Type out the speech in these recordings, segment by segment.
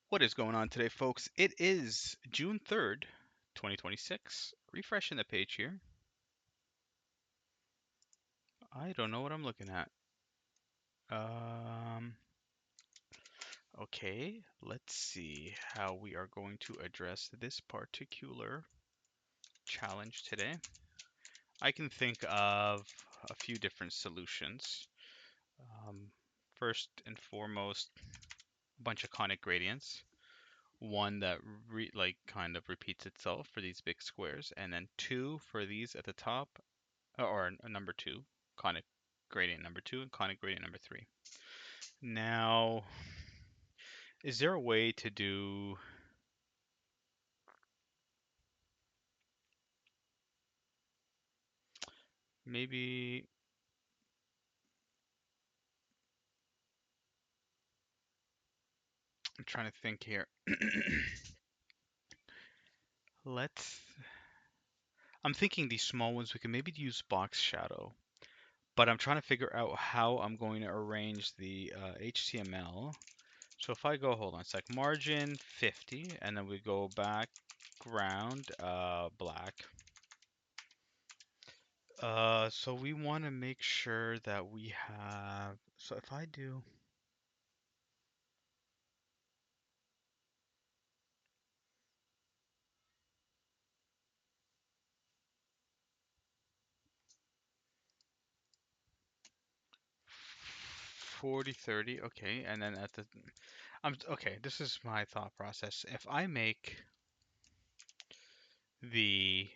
What is going on today, folks? It is June 3rd, 2026. Refreshing the page here. I don't know what I'm looking at. Um, okay, let's see how we are going to address this particular challenge today. I can think of a few different solutions. Um, First and foremost, a bunch of conic gradients. One that kind of repeats itself for these big squares, and then two for these at the top, or number two, conic gradient number two and conic gradient number three. Now, is there a way to do maybe I'm trying to think here. Let's I'm thinking these small ones we can maybe use box shadow, but I'm trying to figure out how I'm going to arrange the HTML. So if I go, hold on a sec, margin 50, and then we go background black. So we want to make sure that we have, so if I do 40, 30, okay, and then at the, okay, this is my thought process. If I make the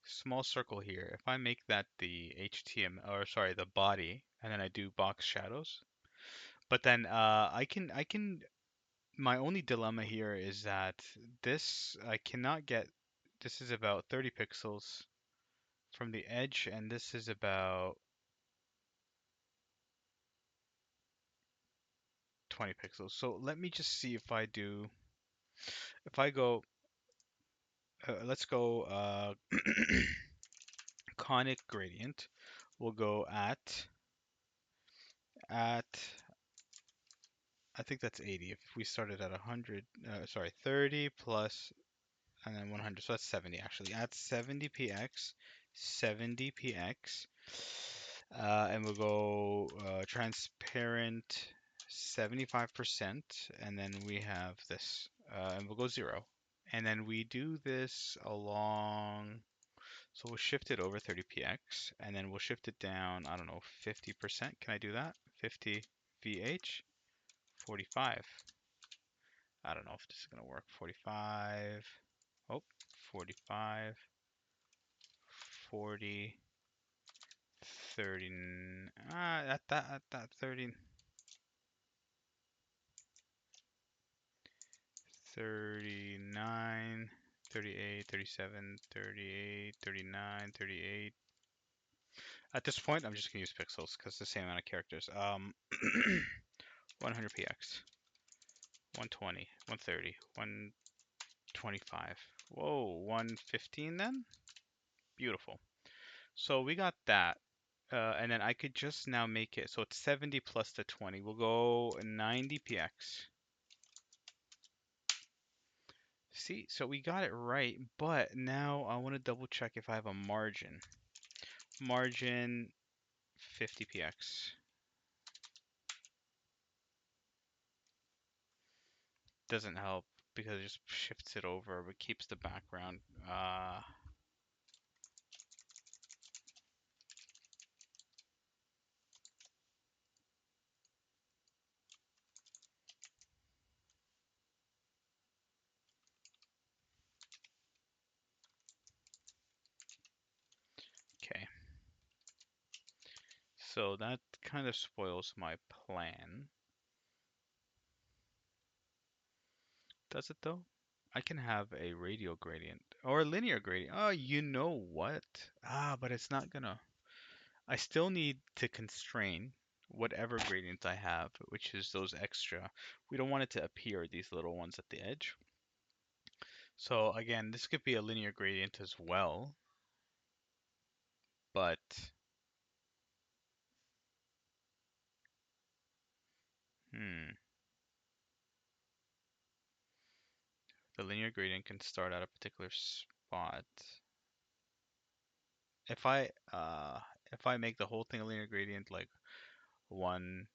small circle here, if I make that the HTML, or sorry, the body, and then I do box shadows, but then my only dilemma here is that this, I cannot get, this is about 30 pixels from the edge, and this is about 20 pixels. So let me just see if I do, if I go, let's go conic gradient. We'll go at I think that's 80. If we started at 100, sorry, 30 plus and then 100, so that's 70 actually. At 70 px, 70 px, and we'll go transparent 75%, and then we have this, and we'll go 0. And then we do this along, so we'll shift it over 30 px, and then we'll shift it down, I don't know, 50%. Can I do that? 50 VH, 45. I don't know if this is going to work. 45. Oh, 45, 40, 30. At that 30, 39, 38, 37, 38, 39, 38. At this point, I'm just going to use pixels because it's the same amount of characters. 100 px, 120, 130, 125. Whoa, 115 then? Beautiful. So we got that. And then I could just now make it, so it's 70 plus the 20. We'll go 90 px. See, so we got it right, but now I want to double check if I have a margin. Margin 50 px. Doesn't help because it just shifts it over, but keeps the background. Okay, so that kind of spoils my plan. Does it though? I can have a radial gradient or a linear gradient. Oh, you know what? But it's not gonna. I still need to constrain whatever gradient I have, which is those extra. We don't want it to appear, these little ones at the edge. So again, this could be a linear gradient as well, but hmm. The linear gradient can start at a particular spot. If I uh if I make the whole thing a linear gradient, like one,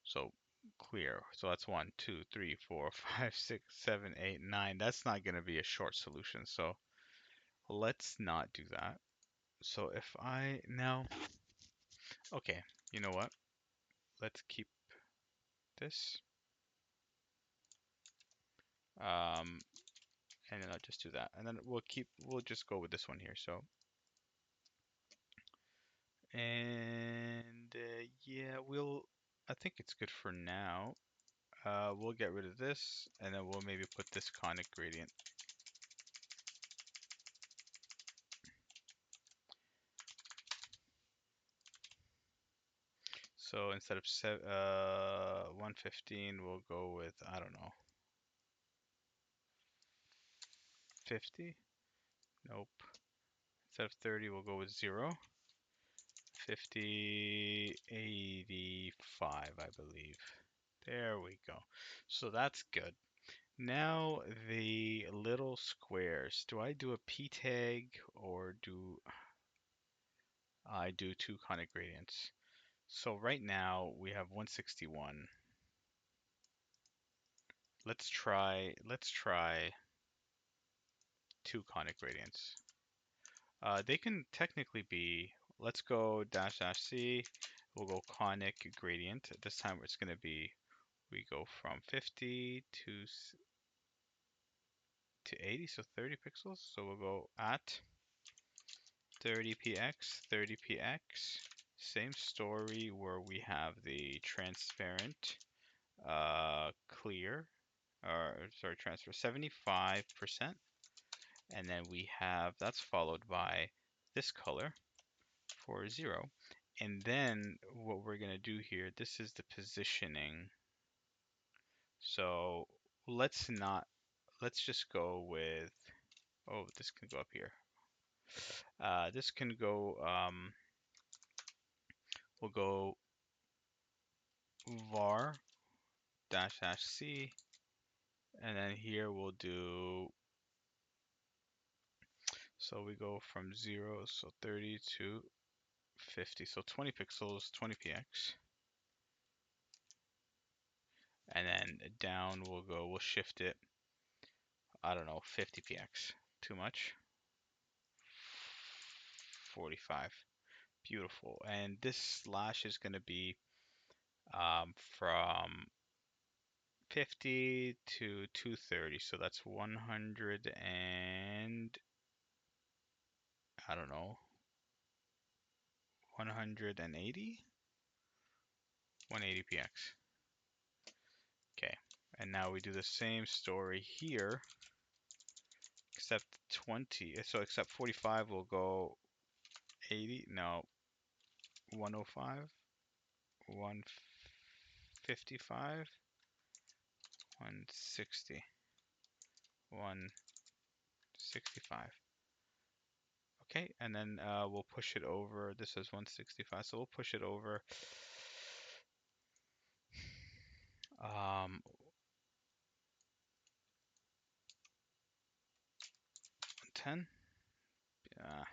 so clear. So that's 1, 2, 3, 4, 5, 6, 7, 8, 9. That's not going to be a short solution. So let's not do that. So if I now, okay, you know what? Let's keep this. Um, and then I'll just do that. And then we'll just go with this one here. So, and yeah, I think it's good for now. We'll get rid of this, and then we'll maybe put this conic gradient. So instead of 115, we'll go with, I don't know, 50? Nope. Instead of 30, we'll go with 0. 50, 85, I believe. There we go. So that's good. Now the little squares. Do I do a p tag or do I do two conic gradients? So right now we have 161. Let's try two conic gradients. They can technically be, let's go dash dash C, we'll go conic gradient. This time it's going to be, we go from 50 to 80, so 30 pixels. So we'll go at 30px, 30px. Same story where we have the transparent, clear, or sorry, transfer 75%. And then we have, that's followed by this color for 0. And then what we're going to do here, this is the positioning. So let's just go with, oh, this can go up here. This can go, we'll go var dash dash c, and then here we'll do, so we go from 0, so 30 to 50, so 20 pixels, 20px. And then down we'll shift it, I don't know, 50px. Too much? 45. Beautiful. And this slash is going to be from 50 to 230. So that's 100 and, I don't know, 180? 180px. Okay. And now we do the same story here, except 20. So except 45 will go 80. No, 105. 155, 160, 165. Okay, and then we'll push it over. This is 165, so we'll push it over 110. Yeah, I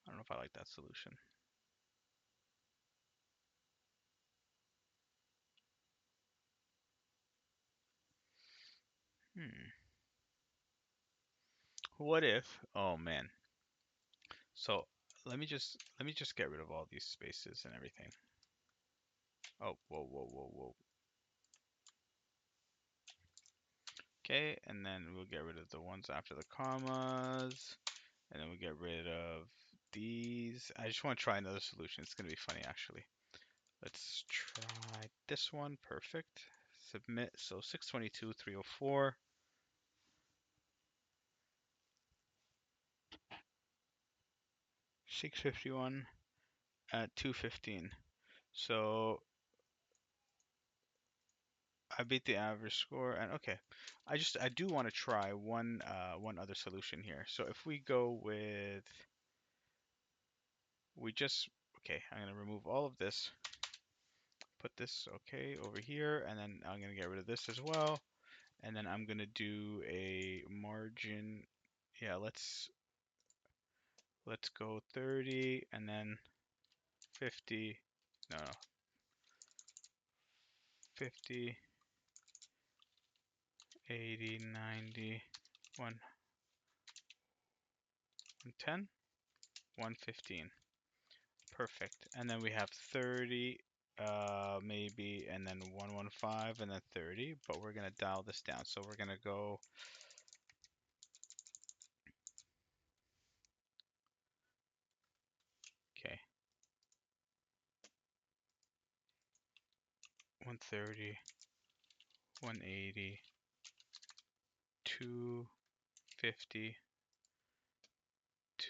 don't know if I like that solution. Hmm. What if? Oh man. So let me just get rid of all these spaces and everything. Oh, whoa, whoa, whoa, whoa. Okay, and then we'll get rid of the ones after the commas, and then we get rid of these. I just want to try another solution. It's going to be funny, actually. Let's try this one. Perfect. Submit. So 622, 304. 651 at 215. So I beat the average score, and okay. I do want to try one other solution here. So if we go with, we just, okay, I'm going to remove all of this, put this okay over here, and then I'm going to get rid of this as well. and then I'm gonna do a margin. Yeah, let's go 30 and then 50. No, no, 50, 80, 90, 110, 115. Perfect. And then we have 30, maybe, and then 115, and then 30. But we're gonna dial this down. So we're gonna go. Okay, 130, 180, 250,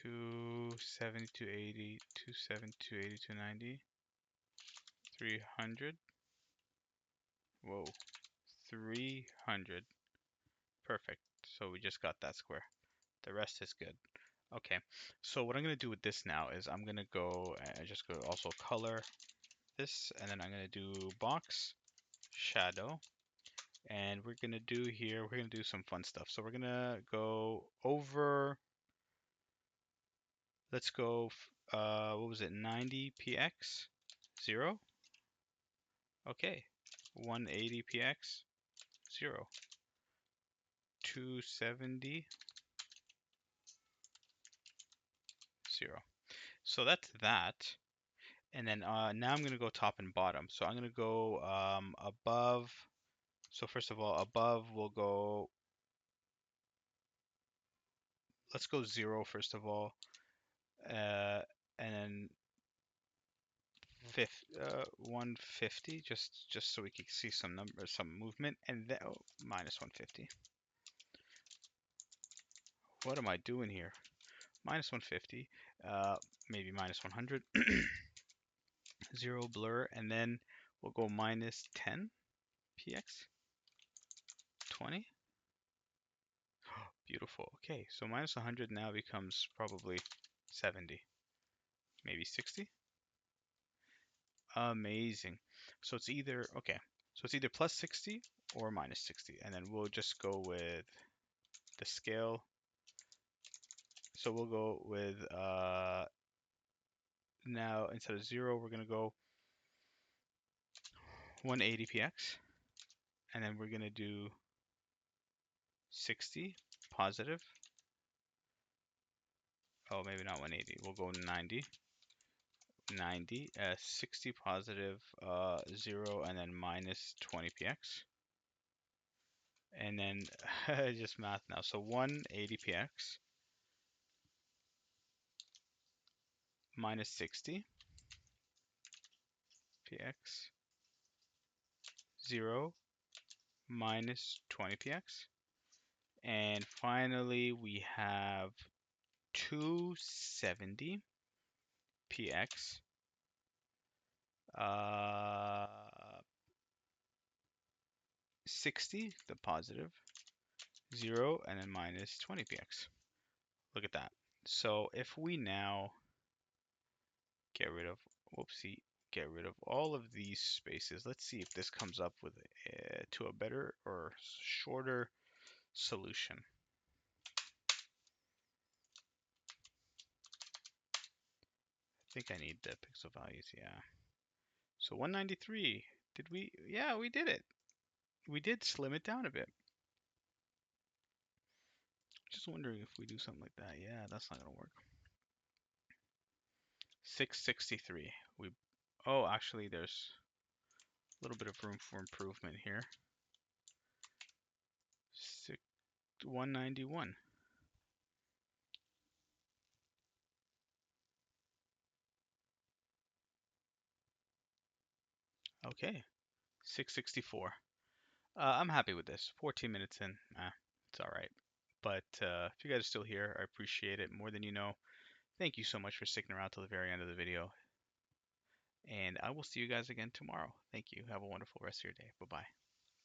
270, 280, 270, 280, 290, 300. Whoa, 300. Perfect. So we just got that square. The rest is good. Okay, so what I'm gonna do with this now is I'm gonna go just go also color this, and then I'm gonna do box shadow, and we're gonna do some fun stuff. So we're gonna go over. Let's go. What was it? 90 px 0. Okay, 180 px 0. 270 0. So that's that. And then now I'm gonna go top and bottom. So I'm gonna go above. So first of all, above we'll go. Let's go 0 first of all, and then 150, just so we can see some numbers, some movement, and then minus 150. What am I doing here? Minus 150, maybe minus 100. 0 blur, and then we'll go minus 10 px 20. Beautiful. Okay, so minus 100 now becomes probably 70, maybe 60. Amazing. So it's either, okay, so it's either plus 60 or minus 60, and then we'll just go with the scale. So we'll go with, now instead of 0, we're going to go 180 px, and then we're going to do 60 positive. Oh, maybe not 180. We'll go 90. 90, 60 positive, 0, and then minus 20 px. And then just math now. So 180 px minus 60 px, 0 minus 20 px. And finally, we have 270 px, 60, the positive, 0, and then minus 20 px. Look at that. So if we now get rid of, whoopsie, get rid of all of these spaces. Let's see if this comes up with to a better or shorter solution. I think I need the pixel values, yeah. So 193, did we? Yeah, we did it. We did slim it down a bit. Just wondering if we do something like that. Yeah, that's not gonna work. 663. Oh, actually, there's a little bit of room for improvement here. 191. Okay, 664. I'm happy with this. 14 minutes in, it's all right. But if you guys are still here, I appreciate it more than you know. Thank you so much for sticking around till the very end of the video. And I will see you guys again tomorrow. Thank you. Have a wonderful rest of your day. Bye-bye.